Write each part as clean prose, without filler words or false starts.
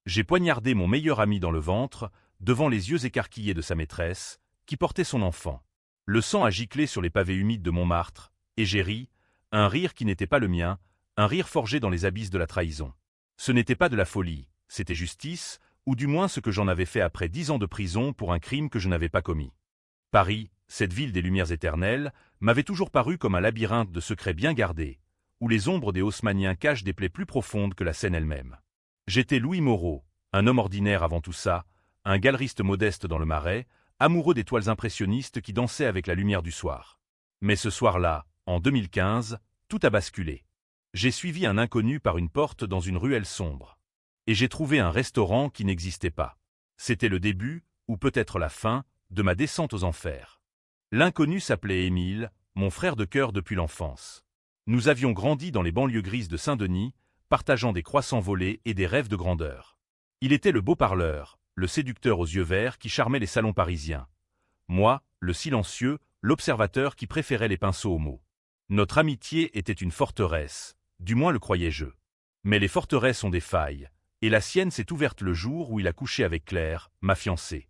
J'ai poignardé mon meilleur ami dans le ventre, devant les yeux écarquillés de sa maîtresse, qui portait son enfant. Le sang a giclé sur les pavés humides de Montmartre, et j'ai ri, un rire qui n'était pas le mien, un rire forgé dans les abysses de la trahison. Ce n'était pas de la folie, c'était justice, ou du moins ce que j'en avais fait après 10 ans de prison pour un crime que je n'avais pas commis. Paris, cette ville des lumières éternelles, m'avait toujours paru comme un labyrinthe de secrets bien gardés, où les ombres des haussmanniens cachent des plaies plus profondes que la Seine elle-même. J'étais Louis Moreau, un homme ordinaire avant tout ça, un galeriste modeste dans le Marais, amoureux des toiles impressionnistes qui dansaient avec la lumière du soir. Mais ce soir-là, en 2015, tout a basculé. J'ai suivi un inconnu par une porte dans une ruelle sombre. Et j'ai trouvé un restaurant qui n'existait pas. C'était le début, ou peut-être la fin, de ma descente aux enfers. L'inconnu s'appelait Émile, mon frère de cœur depuis l'enfance. Nous avions grandi dans les banlieues grises de Saint-Denis, partageant des croissants volés et des rêves de grandeur. Il était le beau parleur, le séducteur aux yeux verts qui charmait les salons parisiens. Moi, le silencieux, l'observateur qui préférait les pinceaux aux mots. Notre amitié était une forteresse, du moins le croyais-je. Mais les forteresses ont des failles, et la sienne s'est ouverte le jour où il a couché avec Claire, ma fiancée.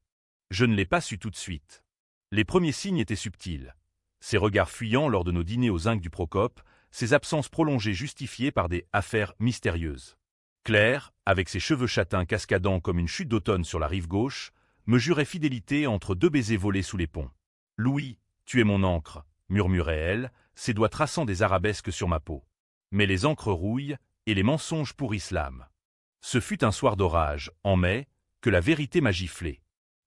Je ne l'ai pas su tout de suite. Les premiers signes étaient subtils. Ses regards fuyants lors de nos dîners aux Zinc du Procope, ses absences prolongées justifiées par des affaires mystérieuses. Claire, avec ses cheveux châtains cascadant comme une chute d'automne sur la rive gauche, me jurait fidélité entre 2 baisers volés sous les ponts. « Louis, tu es mon encre », murmurait-elle, ses doigts traçant des arabesques sur ma peau. Mais les encres rouillent, et les mensonges pourrissent l'âme. Ce fut un soir d'orage, en mai, que la vérité m'a giflé.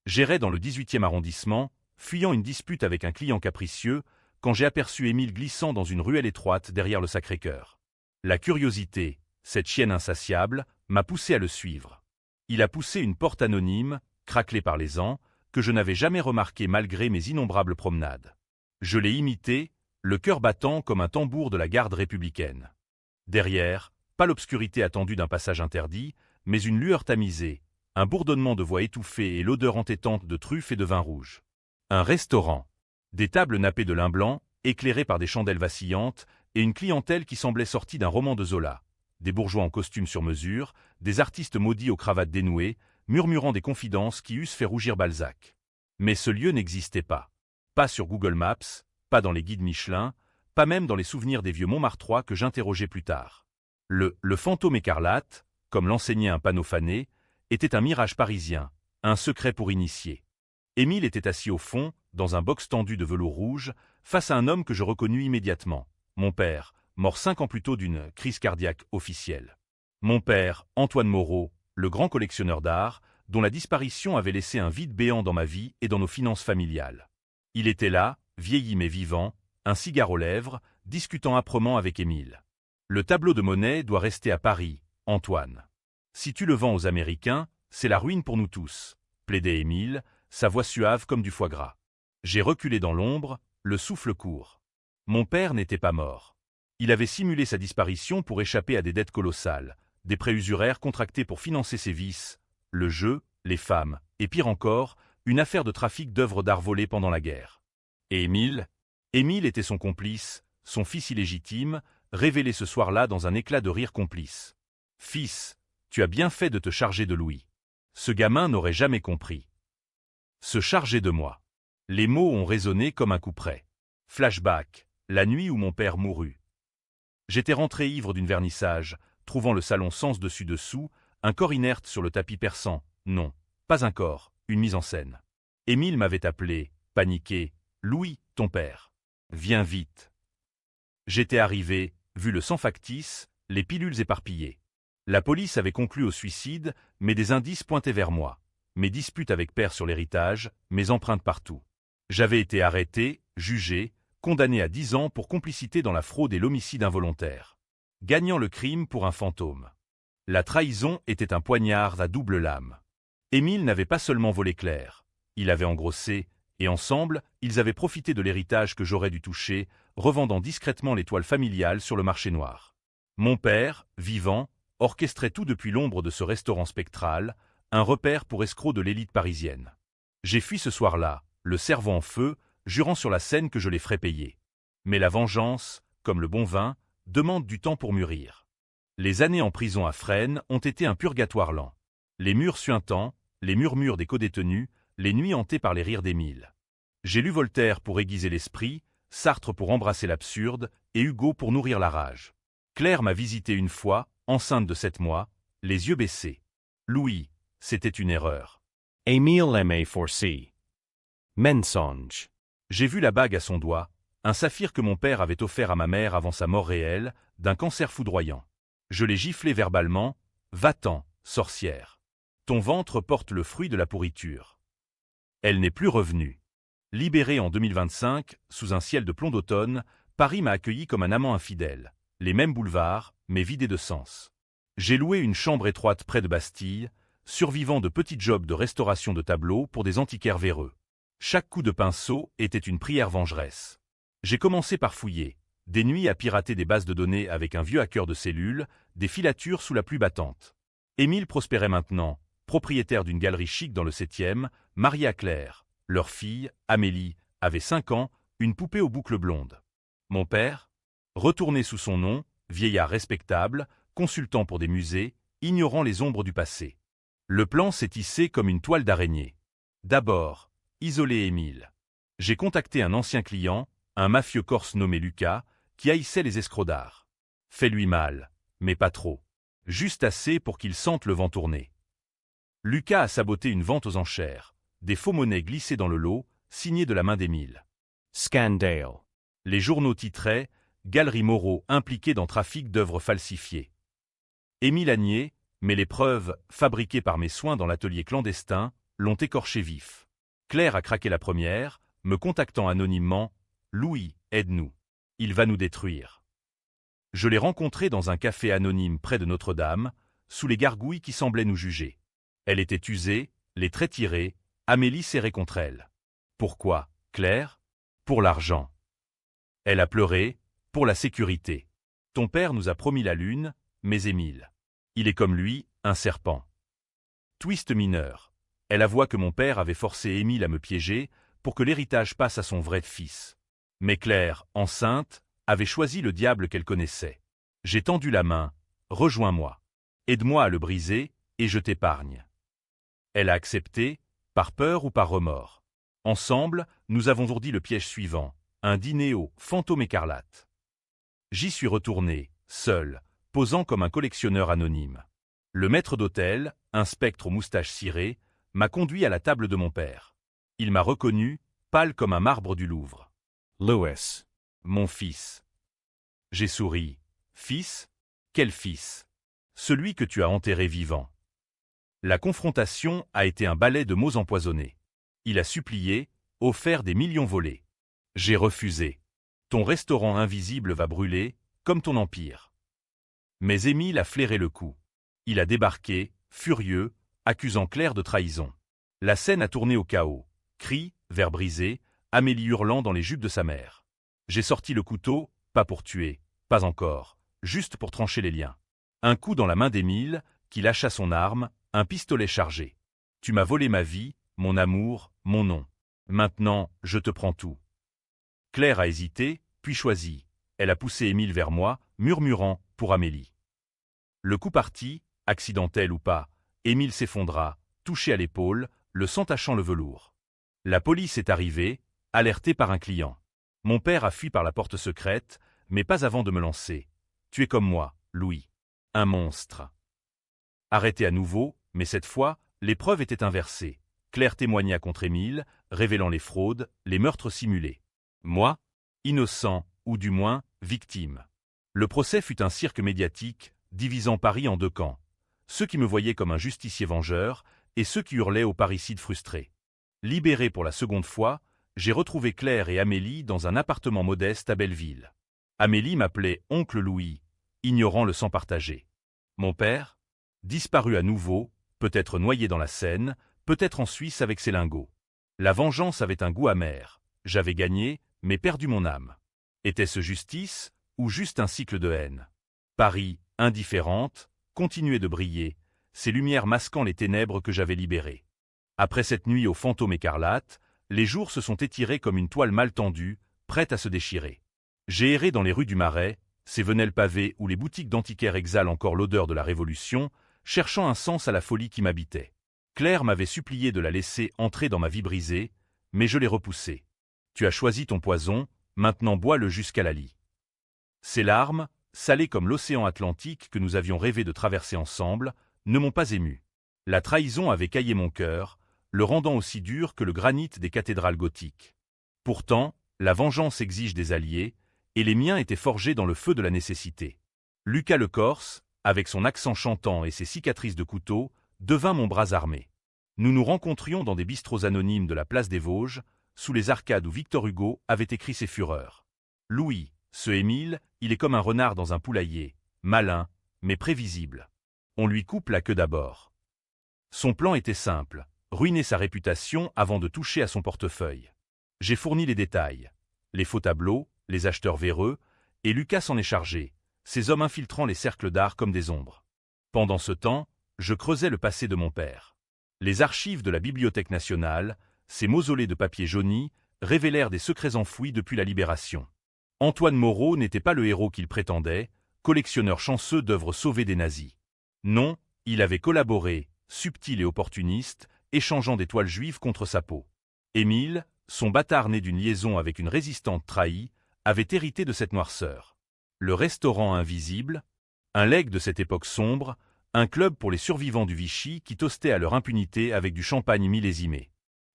J'errais dans le 18e arrondissement, fuyant une dispute avec un client capricieux, quand j'ai aperçu Émile glissant dans une ruelle étroite derrière le Sacré-Cœur. La curiosité, cette chienne insatiable, m'a poussé à le suivre. Il a poussé une porte anonyme, craquelée par les ans, que je n'avais jamais remarquée malgré mes innombrables promenades. Je l'ai imité, le cœur battant comme un tambour de la garde républicaine. Derrière, pas l'obscurité attendue d'un passage interdit, mais une lueur tamisée, un bourdonnement de voix étouffée et l'odeur entêtante de truffes et de vin rouge. Un restaurant. Des tables nappées de lin blanc, éclairées par des chandelles vacillantes, et une clientèle qui semblait sortie d'un roman de Zola. Des bourgeois en costume sur mesure, des artistes maudits aux cravates dénouées, murmurant des confidences qui eussent fait rougir Balzac. Mais ce lieu n'existait pas. Pas sur Google Maps, pas dans les guides Michelin, pas même dans les souvenirs des vieux Montmartrois que j'interrogeais plus tard. Le fantôme écarlate, comme l'enseignait un panneau fané, était un mirage parisien, un secret pour initiés. Émile était assis au fond, dans un box tendu de velours rouge, face à un homme que je reconnus immédiatement. Mon père, mort 5 ans plus tôt d'une crise cardiaque officielle. Mon père, Antoine Moreau, le grand collectionneur d'art, dont la disparition avait laissé un vide béant dans ma vie et dans nos finances familiales. Il était là, vieilli mais vivant, un cigare aux lèvres, discutant âprement avec Émile. Le tableau de Monet doit rester à Paris, Antoine. Si tu le vends aux Américains, c'est la ruine pour nous tous, plaidait Émile, sa voix suave comme du foie gras. J'ai reculé dans l'ombre, le souffle court. Mon père n'était pas mort. Il avait simulé sa disparition pour échapper à des dettes colossales, des prêts usuraires contractés pour financer ses vices, le jeu, les femmes, et pire encore, une affaire de trafic d'œuvres d'art volées pendant la guerre. Et Émile était son complice, son fils illégitime, révélé ce soir-là dans un éclat de rire complice. « Fils, tu as bien fait de te charger de Louis. Ce gamin n'aurait jamais compris. » Se charger de moi. Les mots ont résonné comme un couperet. Flashback, la nuit où mon père mourut. J'étais rentré ivre d'une vernissage, trouvant le salon sens dessus-dessous, un corps inerte sur le tapis perçant. Non, pas un corps, une mise en scène. Émile m'avait appelé, paniqué. « Louis, ton père. Viens vite. » J'étais arrivé, vu le sang factice, les pilules éparpillées. La police avait conclu au suicide, mais des indices pointaient vers moi. Mes disputes avec père sur l'héritage, mes empreintes partout. J'avais été arrêté, jugé, condamné à 10 ans pour complicité dans la fraude et l'homicide involontaire. Gagnant le crime pour un fantôme. La trahison était un poignard à double lame. Émile n'avait pas seulement volé Claire. Il avait engrossé, et ensemble, ils avaient profité de l'héritage que j'aurais dû toucher, revendant discrètement les toiles familiales sur le marché noir. Mon père, vivant, orchestrait tout depuis l'ombre de ce restaurant spectral, un repère pour escrocs de l'élite parisienne. J'ai fui ce soir-là, le cerveau en feu, jurant sur la scène que je les ferais payer. Mais la vengeance, comme le bon vin, demande du temps pour mûrir. Les années en prison à Fresnes ont été un purgatoire lent. Les murs suintants, les murmures des codétenus, les nuits hantées par les rires d'Émile. J'ai lu Voltaire pour aiguiser l'esprit, Sartre pour embrasser l'absurde, et Hugo pour nourrir la rage. Claire m'a visité une fois, enceinte de 7 mois, les yeux baissés. Louis, c'était une erreur. Émile aimait Forcy. Mensonge. J'ai vu la bague à son doigt, un saphir que mon père avait offert à ma mère avant sa mort réelle, d'un cancer foudroyant. Je l'ai giflé verbalement, « Va-t'en, sorcière. Ton ventre porte le fruit de la pourriture. » Elle n'est plus revenue. Libérée en 2025, sous un ciel de plomb d'automne, Paris m'a accueilli comme un amant infidèle. Les mêmes boulevards, mais vidés de sens. J'ai loué une chambre étroite près de Bastille, survivant de petits jobs de restauration de tableaux pour des antiquaires véreux. Chaque coup de pinceau était une prière vengeresse. J'ai commencé par fouiller, des nuits à pirater des bases de données avec un vieux hacker de cellules, des filatures sous la pluie battante. Émile prospérait maintenant, propriétaire d'une galerie chic dans le 7e, marié à Claire. Leur fille, Amélie, avait 5 ans, une poupée aux boucles blondes. Mon père, retourné sous son nom, vieillard respectable, consultant pour des musées, ignorant les ombres du passé. Le plan s'est tissé comme une toile d'araignée. D'abord, isoler Émile. J'ai contacté un ancien client, un mafieux corse nommé Lucas, qui haïssait les escrocs d'art. Fais-lui mal, mais pas trop. Juste assez pour qu'il sente le vent tourner. Lucas a saboté une vente aux enchères, des faux monnaies glissées dans le lot, signées de la main d'Émile. Scandale. Les journaux titraient « Galerie Moreau impliquée dans trafic d'œuvres falsifiées ». Émile a nié, mais les preuves, fabriquées par mes soins dans l'atelier clandestin, l'ont écorché vif. Claire a craqué la première, me contactant anonymement « Louis, aide-nous. Il va nous détruire ». Je l'ai rencontrée dans un café anonyme près de Notre-Dame, sous les gargouilles qui semblaient nous juger. Elle était usée, les traits tirés, Amélie serrée contre elle. Pourquoi, Claire? Pour l'argent. Elle a pleuré, pour la sécurité. Ton père nous a promis la lune, mais Émile. Il est comme lui, un serpent. Twist mineur. Elle avoua que mon père avait forcé Émile à me piéger pour que l'héritage passe à son vrai fils. Mais Claire, enceinte, avait choisi le diable qu'elle connaissait. J'ai tendu la main, rejoins-moi. Aide-moi à le briser, et je t'épargne. Elle a accepté, par peur ou par remords. Ensemble, nous avons ourdi le piège suivant, un dîner au Fantôme écarlate. J'y suis retourné, seul, posant comme un collectionneur anonyme. Le maître d'hôtel, un spectre aux moustaches cirées, m'a conduit à la table de mon père. Il m'a reconnu, pâle comme un marbre du Louvre. Louis. Mon fils. J'ai souri. Fils? Quel fils? Celui que tu as enterré vivant. La confrontation a été un balai de mots empoisonnés. Il a supplié, offert des millions volés. J'ai refusé. Ton restaurant invisible va brûler, comme ton empire. Mais Émile a flairé le coup. Il a débarqué, furieux, accusant Claire de trahison. La scène a tourné au chaos. Cris, verres brisés, Amélie hurlant dans les jupes de sa mère. J'ai sorti le couteau, pas pour tuer, pas encore, juste pour trancher les liens. Un coup dans la main d'Émile, qui lâcha son arme, un pistolet chargé. Tu m'as volé ma vie, mon amour, mon nom. Maintenant, je te prends tout. Claire a hésité, puis choisi. Elle a poussé Émile vers moi, murmurant, pour Amélie. Le coup parti, accidentel ou pas, Émile s'effondra, touché à l'épaule, le sang tachant le velours. La police est arrivée, alertée par un client. Mon père a fui par la porte secrète, mais pas avant de me lancer. Tu es comme moi, Louis. Un monstre. Arrêté à nouveau, mais cette fois, les preuves étaient inversées. Claire témoigna contre Émile, révélant les fraudes, les meurtres simulés. Moi, innocent, ou du moins, victime. Le procès fut un cirque médiatique, divisant Paris en 2 camps. Ceux qui me voyaient comme un justicier vengeur, et ceux qui hurlaient aux parricides frustrés. Libéré pour la seconde fois, j'ai retrouvé Claire et Amélie dans un appartement modeste à Belleville. Amélie m'appelait oncle Louis, ignorant le sang partagé. Mon père, disparu à nouveau, peut-être noyé dans la Seine, peut-être en Suisse avec ses lingots. La vengeance avait un goût amer. J'avais gagné, mais perdu mon âme. Était-ce justice, ou juste un cycle de haine? Paris, indifférente, continuait de briller, ses lumières masquant les ténèbres que j'avais libérées. Après cette nuit au Fantôme écarlate, les jours se sont étirés comme une toile mal tendue, prête à se déchirer. J'ai erré dans les rues du Marais, ces venelles pavées où les boutiques d'antiquaires exhalent encore l'odeur de la Révolution, cherchant un sens à la folie qui m'habitait. Claire m'avait supplié de la laisser entrer dans ma vie brisée, mais je l'ai repoussée. Tu as choisi ton poison, maintenant bois-le jusqu'à la lie. Ces larmes, salées comme l'océan Atlantique que nous avions rêvé de traverser ensemble, ne m'ont pas ému. La trahison avait caillé mon cœur, le rendant aussi dur que le granit des cathédrales gothiques. Pourtant, la vengeance exige des alliés, et les miens étaient forgés dans le feu de la nécessité. Lucas le Corse, avec son accent chantant et ses cicatrices de couteau, devint mon bras armé. Nous nous rencontrions dans des bistrots anonymes de la place des Vosges, sous les arcades où Victor Hugo avait écrit ses fureurs. Louis, ce Émile, il est comme un renard dans un poulailler, malin, mais prévisible. On lui coupe la queue d'abord. Son plan était simple, ruiner sa réputation avant de toucher à son portefeuille. J'ai fourni les détails. Les faux tableaux, les acheteurs véreux, et Lucas s'en est chargé, ces hommes infiltrant les cercles d'art comme des ombres. Pendant ce temps, je creusais le passé de mon père. Les archives de la Bibliothèque nationale, ces mausolées de papier jauni, révélèrent des secrets enfouis depuis la Libération. Antoine Moreau n'était pas le héros qu'il prétendait, collectionneur chanceux d'œuvres sauvées des nazis. Non, il avait collaboré, subtil et opportuniste, échangeant des toiles juives contre sa peau. Émile, son bâtard né d'une liaison avec une résistante trahie, avait hérité de cette noirceur. Le restaurant invisible, un legs de cette époque sombre, un club pour les survivants du Vichy qui toastaient à leur impunité avec du champagne millésimé.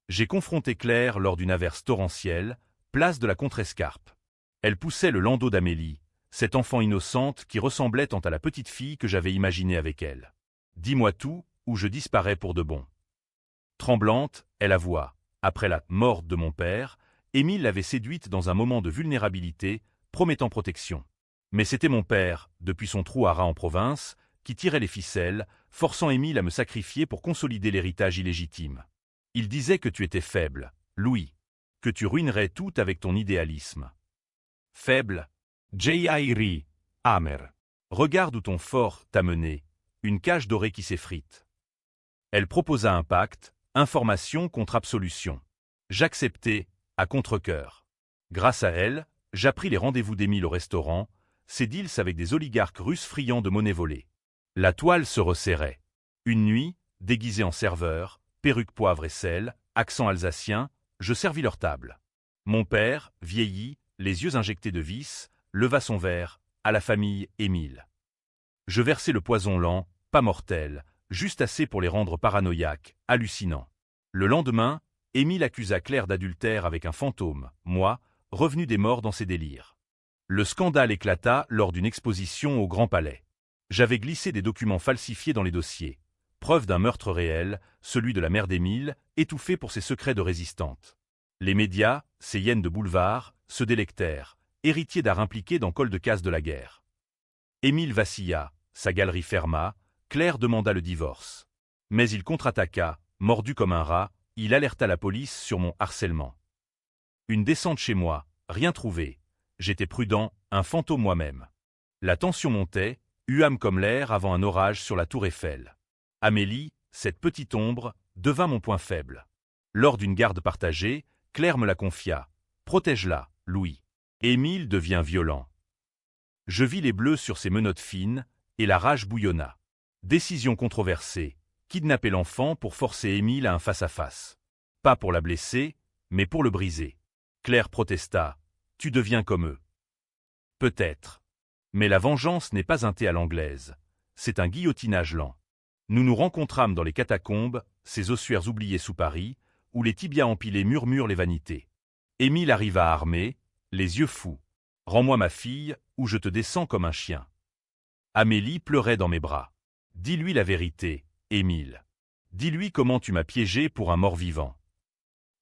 J'ai confronté Claire lors d'une averse torrentielle, place de la Contrescarpe. Elle poussait le landau d'Amélie, cette enfant innocente qui ressemblait tant à la petite fille que j'avais imaginée avec elle. Dis-moi tout, ou je disparais pour de bon. Tremblante, elle avoua. Après la mort de mon père, Émile l'avait séduite dans un moment de vulnérabilité, promettant protection. Mais c'était mon père, depuis son trou à rats en province, qui tirait les ficelles, forçant Émile à me sacrifier pour consolider l'héritage illégitime. Il disait que tu étais faible, Louis, que tu ruinerais tout avec ton idéalisme. Faible, J.I.R. Amer. regarde où ton fort t'a mené, une cage dorée qui s'effrite. Elle proposa un pacte, information contre absolution. J'acceptai, à contre-cœur. Grâce à elle, j'appris les rendez-vous d'Émile au restaurant, ses deals avec des oligarques russes friands de monnaie volée. La toile se resserrait. Une nuit, déguisé en serveur, perruque poivre et sel, accent alsacien, je servis leur table. Mon père, vieilli, les yeux injectés de vice, leva son verre, à la famille Émile. Je versai le poison lent, pas mortel, juste assez pour les rendre paranoïaques, hallucinants. Le lendemain, Émile accusa Claire d'adultère avec un fantôme, moi, revenu des morts dans ses délires. Le scandale éclata lors d'une exposition au Grand Palais. J'avais glissé des documents falsifiés dans les dossiers. Preuve d'un meurtre réel, celui de la mère d'Émile, étouffée pour ses secrets de résistante. Les médias, ces hyènes de boulevard, se délectèrent, héritiers d'art impliqués dans col de casse de la guerre. Émile vacilla, sa galerie ferma, Claire demanda le divorce. Mais il contre-attaqua, mordu comme un rat, il alerta la police sur mon harcèlement. Une descente chez moi, rien trouvé. J'étais prudent, un fantôme moi-même. La tension montait, huâme comme l'air avant un orage sur la tour Eiffel. Amélie, cette petite ombre, devint mon point faible. Lors d'une garde partagée, Claire me la confia. Protège-la, Louis. Émile devient violent. Je vis les bleus sur ses menottes fines, et la rage bouillonna. Décision controversée, kidnapper l'enfant pour forcer Émile à un face-à-face. Pas pour la blesser, mais pour le briser. Claire protesta. Tu deviens comme eux. Peut-être. Mais la vengeance n'est pas un thé à l'anglaise. C'est un guillotinage lent. Nous nous rencontrâmes dans les catacombes, ces ossuaires oubliés sous Paris, où les tibias empilés murmurent les vanités. Émile arriva armé, les yeux fous. Rends-moi ma fille, ou je te descends comme un chien. Amélie pleurait dans mes bras. Dis-lui la vérité, Émile. Dis-lui comment tu m'as piégé pour un mort-vivant.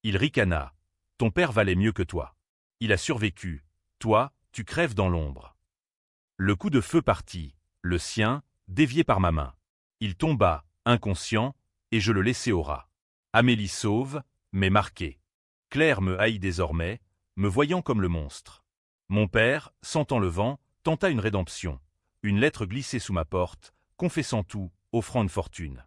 Il ricana. Ton père valait mieux que toi. Il a survécu. Toi, tu crèves dans l'ombre. Le coup de feu partit, le sien, dévié par ma main. Il tomba, inconscient, et je le laissai au rat. Amélie sauve, mais marquée. Claire me haït désormais, me voyant comme le monstre. Mon père, sentant le vent, tenta une rédemption. Une lettre glissée sous ma porte, confessant tout, offrant une fortune.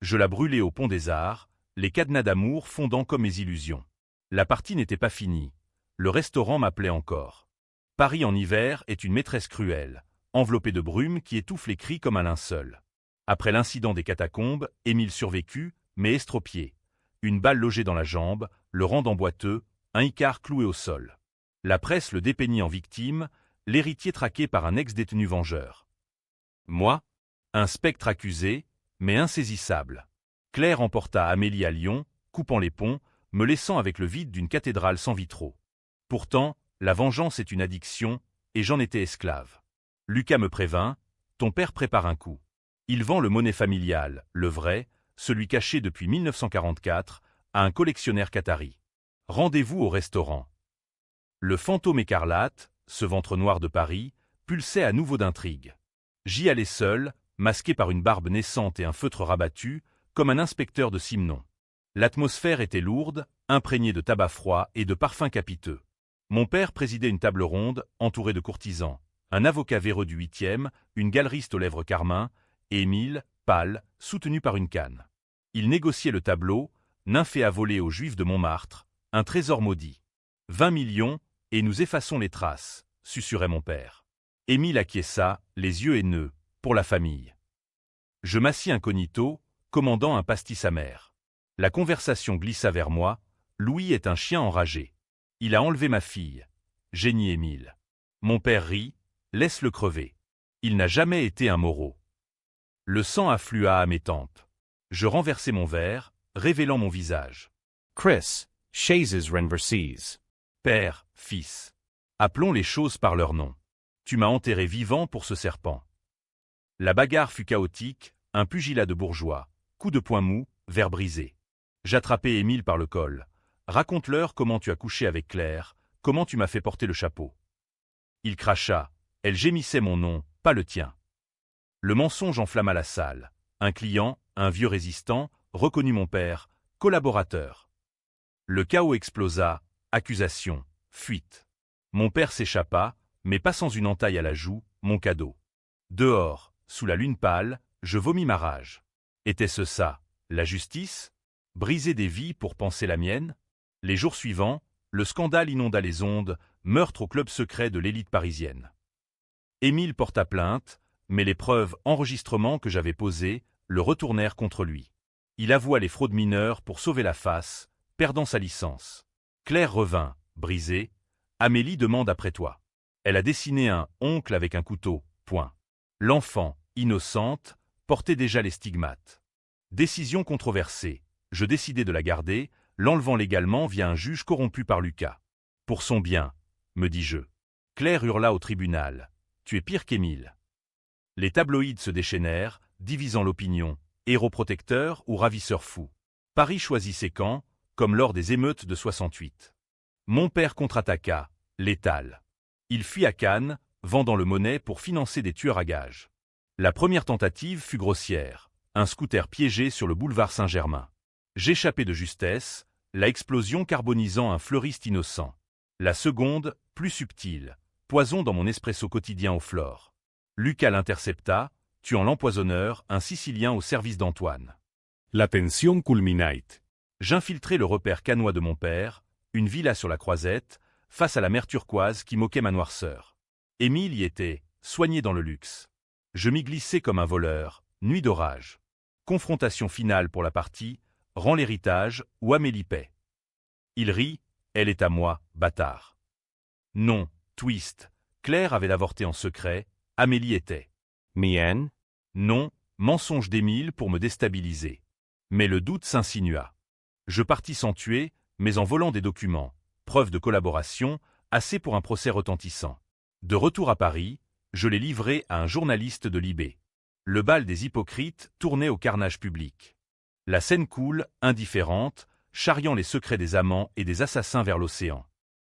Je la brûlai au pont des Arts, les cadenas d'amour fondant comme mes illusions. La partie n'était pas finie. Le restaurant m'appelait encore. Paris en hiver est une maîtresse cruelle, enveloppée de brume qui étouffe les cris comme un linceul. Après l'incident des catacombes, Émile survécut, mais estropié. Une balle logée dans la jambe, le rendant boiteux, un icard cloué au sol. La presse le dépeignit en victime, l'héritier traqué par un ex-détenu vengeur. Moi, un spectre accusé, mais insaisissable. Claire emporta Amélie à Lyon, coupant les ponts, me laissant avec le vide d'une cathédrale sans vitraux. Pourtant, la vengeance est une addiction, et j'en étais esclave. Lucas me prévint, ton père prépare un coup. Il vend le monnaie familial, le vrai, celui caché depuis 1944, à un collectionneur qatari. Rendez-vous au restaurant. Le fantôme écarlate, ce ventre noir de Paris, pulsait à nouveau d'intrigue. J'y allais seul, masqué par une barbe naissante et un feutre rabattu, comme un inspecteur de Simon. L'atmosphère était lourde, imprégnée de tabac froid et de parfums capiteux. Mon père présidait une table ronde, entourée de courtisans, un avocat véreux du 8e, une galeriste aux lèvres carmin, et Émile, pâle, soutenu par une canne. Il négociait le tableau, nymphée à voler aux Juifs de Montmartre, un trésor maudit. 20 millions, et nous effaçons les traces, susurrait mon père. Émile acquiesça, les yeux haineux, pour la famille. Je m'assis incognito, commandant un pastis amer. La conversation glissa vers moi, Louis est un chien enragé. Il a enlevé ma fille. Génie Émile. Mon père rit, laisse-le crever. Il n'a jamais été un Moreau. Le sang afflua à mes tempes. Je renversai mon verre, révélant mon visage. Chris, Chazes Renverses. Père, fils. Appelons les choses par leur nom. Tu m'as enterré vivant pour ce serpent. La bagarre fut chaotique, un pugilat de bourgeois, coup de poing mou, verre brisé. J'attrapai Émile par le col. Raconte-leur comment tu as couché avec Claire, comment tu m'as fait porter le chapeau. Il cracha, elle gémissait mon nom, pas le tien. Le mensonge enflamma la salle. Un client, un vieux résistant, reconnut mon père, collaborateur. Le chaos explosa, accusation, fuite. Mon père s'échappa, mais pas sans une entaille à la joue, mon cadeau. Dehors, sous la lune pâle, je vomis ma rage. Était-ce ça, la justice? Briser des vies pour penser la mienne? Les jours suivants, le scandale inonda les ondes, meurtre au club secret de l'élite parisienne. Émile porta plainte, mais les preuves enregistrements que j'avais posées le retournèrent contre lui. Il avoua les fraudes mineures pour sauver la face, perdant sa licence. Claire revint, brisée. Amélie demande après toi. Elle a dessiné un « oncle » avec un couteau, point. L'enfant, innocente, portait déjà les stigmates. Décision controversée. Je décidai de la garder, l'enlevant légalement via un juge corrompu par Lucas. Pour son bien, me dis-je. Claire hurla au tribunal. Tu es pire qu'Émile. Les tabloïds se déchaînèrent, divisant l'opinion, héros protecteur ou ravisseur fou. Paris choisit ses camps, comme lors des émeutes de 68. Mon père contre-attaqua, létal. Il fuit à Cannes, vendant le monnaie pour financer des tueurs à gages. La première tentative fut grossière, un scooter piégé sur le boulevard Saint-Germain. J'échappai de justesse, la explosion carbonisant un fleuriste innocent. La seconde, plus subtile, poison dans mon espresso quotidien au flore. Lucas l'intercepta, tuant l'empoisonneur, un Sicilien au service d'Antoine. La tension culminate. J'infiltrai le repère cannois de mon père, une villa sur la Croisette, face à la mer turquoise qui moquait ma noirceur. Émile y était, soigné dans le luxe. Je m'y glissai comme un voleur, nuit d'orage. Confrontation finale pour la partie, rends l'héritage ou Amélie paie. Il rit, elle est à moi, bâtard. Non, twist, Claire avait avorté en secret, Amélie était. Mienne? Non, mensonge d'Émile pour me déstabiliser. Mais le doute s'insinua. Je partis sans tuer, mais en volant des documents, preuve de collaboration, assez pour un procès retentissant. De retour à Paris, je l'ai livré à un journaliste de Libé. Le bal des hypocrites tournait au carnage public. La scène coule, indifférente, charriant les secrets des amants et des assassins vers l'océan.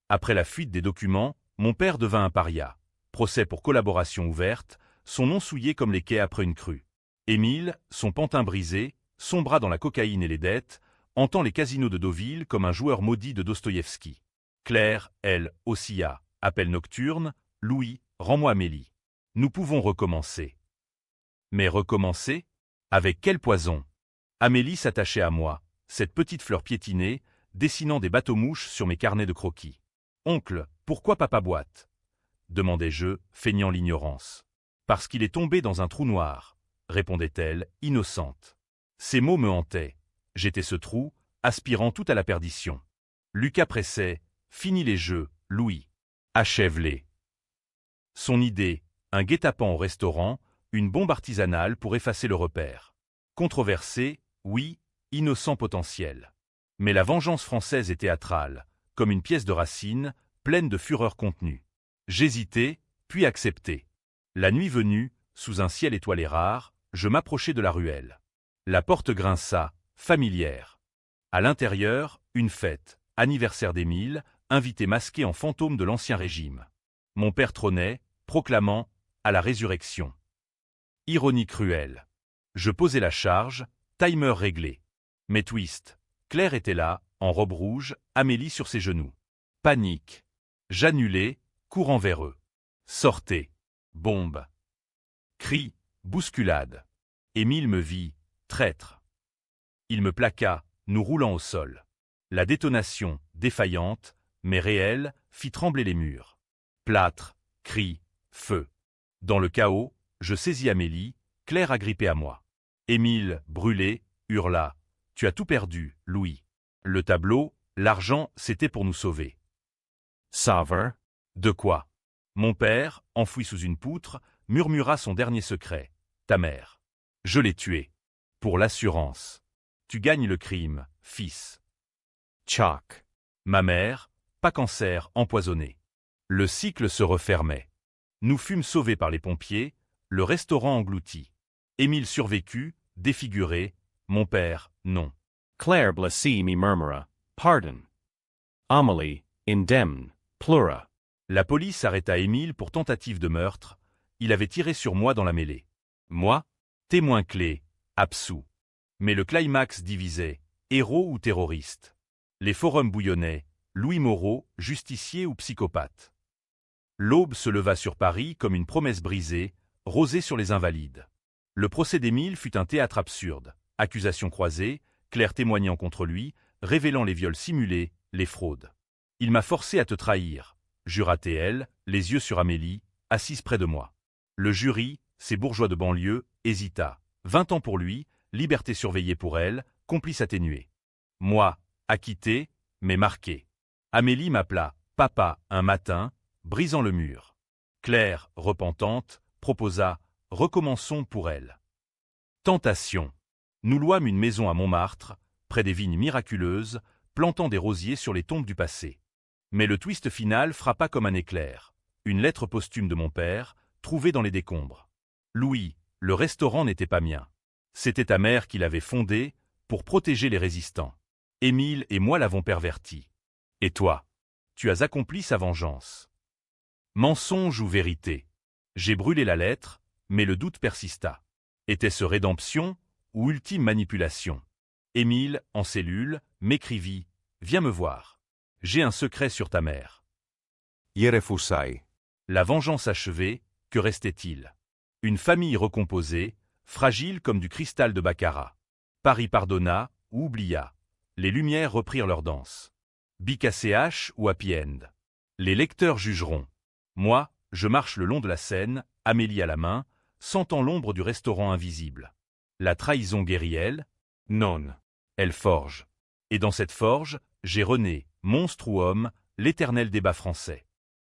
Après la fuite des documents, mon père devint un paria. Procès pour collaboration ouverte, son nom souillé comme les quais après une crue. Émile, son pantin brisé, sombra dans la cocaïne et les dettes, hantant les casinos de Deauville comme un joueur maudit de Dostoïevski. Claire, elle, oscilla, appel nocturne, Louis, rends-moi Amélie. Nous pouvons recommencer. Mais recommencer? Avec quel poison? Amélie s'attachait à moi, cette petite fleur piétinée, dessinant des bateaux-mouches sur mes carnets de croquis. Oncle, pourquoi papa boite? Demandai-je, feignant l'ignorance. Parce qu'il est tombé dans un trou noir. répondait-elle, innocente. Ces mots me hantaient. J'étais ce trou, aspirant tout à la perdition. Lucas pressait. Finis les jeux, Louis. Achève-les. Son idée, un guet-apens au restaurant, une bombe artisanale pour effacer le repère. Controversé, oui, innocent potentiel. Mais la vengeance française est théâtrale, comme une pièce de Racine, pleine de fureur contenue. J'hésitais, puis acceptai. La nuit venue, sous un ciel étoilé rare, je m'approchai de la ruelle. La porte grinça, familière. À l'intérieur, une fête, anniversaire d'Émile, invité masqué en fantôme de l'Ancien Régime. Mon père trônait, proclamant « à la résurrection ». Ironie cruelle. Je posai la charge, timer réglé. Mais twist. Claire était là, en robe rouge, Amélie sur ses genoux. Panique. J'annulai, courant vers eux. Sortez. Bombe. Cri, bousculade. Émile me vit, traître. Il me plaqua, nous roulant au sol. La détonation, défaillante, mais réelle, fit trembler les murs. Plâtre, cri, feu. Dans le chaos, je saisis Amélie, Claire agrippée à moi. Émile, brûlé, hurla. « Tu as tout perdu, Louis. » Le tableau, l'argent, c'était pour nous sauver. Sauver. De quoi? Mon père, enfoui sous une poutre, murmura son dernier secret. Ta mère. Je l'ai tuée. Pour l'assurance. Tu gagnes le crime, fils. Chalk. Ma mère, pas cancer, empoisonnée. Le cycle se refermait. Nous fûmes sauvés par les pompiers, le restaurant englouti. Émile survécut, défiguré, mon père, non. Claire blaspheme murmura. Pardon. Amélie, indemne, pleura. La police arrêta Émile pour tentative de meurtre. Il avait tiré sur moi dans la mêlée. Moi, témoin clé, absous. Mais le climax divisait, héros ou terroriste. Les forums bouillonnaient, Louis Moreau, justicier ou psychopathe. L'aube se leva sur Paris comme une promesse brisée, rosée sur les invalides. Le procès d'Émile fut un théâtre absurde. Accusations croisées, Claire témoignant contre lui, révélant les viols simulés, les fraudes. Il m'a forcé à te trahir, jura-t-elle, les yeux sur Amélie, assise près de moi. Le jury, ces bourgeois de banlieue, hésita. 20 ans pour lui, liberté surveillée pour elle, complice atténué. Moi, acquitté, mais marqué. Amélie m'appela « papa » un matin, brisant le mur. Claire, repentante, proposa « recommençons pour elle ». Tentation. Nous louâmes une maison à Montmartre, près des vignes miraculeuses, plantant des rosiers sur les tombes du passé. Mais le twist final frappa comme un éclair. Une lettre posthume de mon père, trouvée dans les décombres. Louis, le restaurant n'était pas mien. C'était ta mère qui l'avait fondé pour protéger les résistants. Émile et moi l'avons perverti. Et toi, tu as accompli sa vengeance. Mensonge ou vérité? J'ai brûlé la lettre, mais le doute persista. Était-ce rédemption ou ultime manipulation? Émile, en cellule, m'écrivit « Viens me voir. J'ai un secret sur ta mère. » Yerefusai. La vengeance achevée, que restait-il? Une famille recomposée, fragile comme du cristal de baccarat. Paris pardonna ou oublia. Les lumières reprirent leur danse. BKCH ou Happy End? Les lecteurs jugeront. Moi, je marche le long de la Seine, Amélie à la main, sentant l'ombre du restaurant invisible. La trahison guérit-elle? Non. Elle forge. Et dans cette forge, j'ai rené, monstre ou homme, l'éternel débat français.